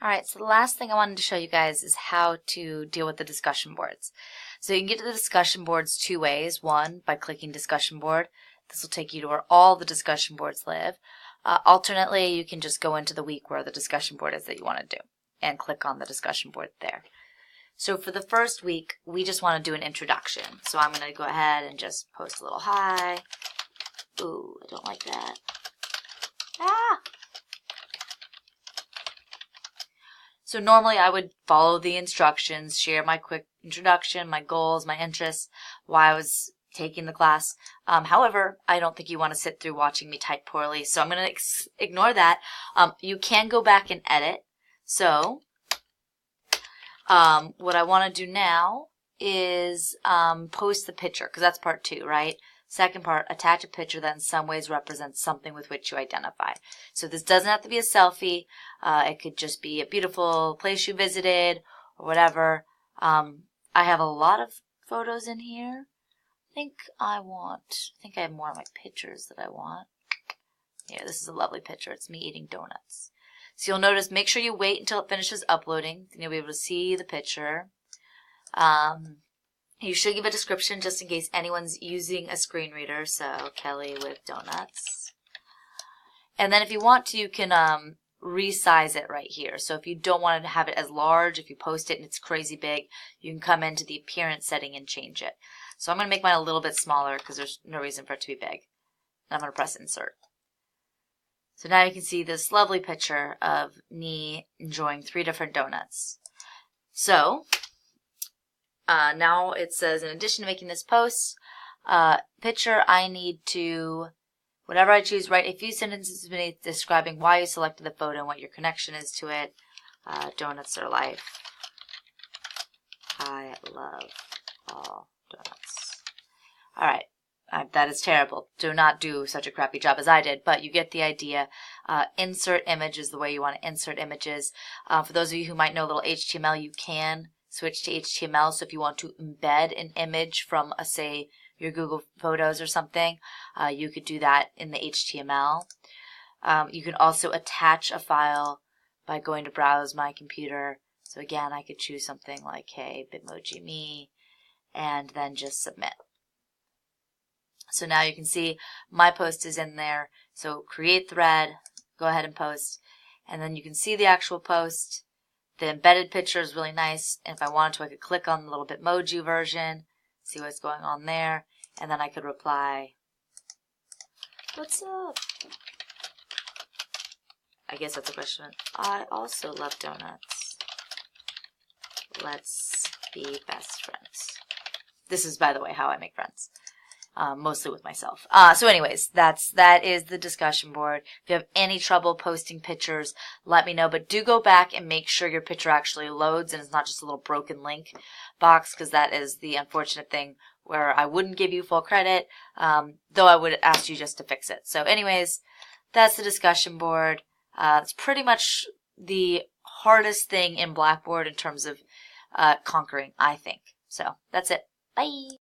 Alright, so the last thing I wanted to show you guys is how to deal with the discussion boards. So you can get to the discussion boards two ways. One, by clicking discussion board. This will take you to where all the discussion boards live. Alternately, you can just go into the week where the discussion board is that you want to do and click on the discussion board there. So for the first week, we just want to do an introduction. So I'm going to go ahead and just post a little hi. Ooh, I don't like that. Ah! So normally I would follow the instructions, share my quick introduction, my goals, my interests, why I was taking the class. However, I don't think you want to sit through watching me type poorly, so I'm going to ignore that. You can go back and edit. So what I want to do now is post the picture, because that's part 2, right? Second part, attach a picture that in some ways represents something with which you identify. So this doesn't have to be a selfie. It could just be a beautiful place you visited or whatever. I have a lot of photos in here. I think I have more of my pictures that I want. Yeah, this is a lovely picture. It's me eating donuts. So you'll notice, make sure you wait until it finishes uploading. Then you'll be able to see the picture. You should give a description just in case anyone's using a screen reader. So, Kelly with donuts. And then if you want to, you can resize it right here. So if you don't want to have it as large, if you post it and it's crazy big, you can come into the appearance setting and change it. So I'm going to make mine a little bit smaller because there's no reason for it to be big. And I'm going to press insert. So now you can see this lovely picture of me enjoying 3 different donuts. So now it says, in addition to making this post picture, I need to, whatever I choose, write a few sentences beneath describing why you selected the photo and what your connection is to it. Donuts are life. I love all donuts. All right. That is terrible. Do not do such a crappy job as I did, but you get the idea. Insert image is the way you want to insert images. For those of you who might know a little HTML, you can switch to HTML. So if you want to embed an image from, say, your Google Photos or something, you could do that in the HTML. You can also attach a file by going to Browse My Computer. So again, I could choose something like, hey, Bitmoji Me, and then just submit. So now you can see my post is in there. So create thread, go ahead and post, and then you can see the actual post. The embedded picture is really nice, and if I wanted to, I could click on the little Bitmoji version, see what's going on there, and then I could reply, what's up? I guess that's a question. I also love donuts. Let's be best friends. This is, by the way, how I make friends. Mostly with myself. So anyways, that is the discussion board. If you have any trouble posting pictures, let me know. But do go back and make sure your picture actually loads and it's not just a little broken link box, because that is the unfortunate thing where I wouldn't give you full credit, though I would ask you just to fix it. So anyways, that's the discussion board. It's pretty much the hardest thing in Blackboard in terms of conquering, I think. So that's it. Bye!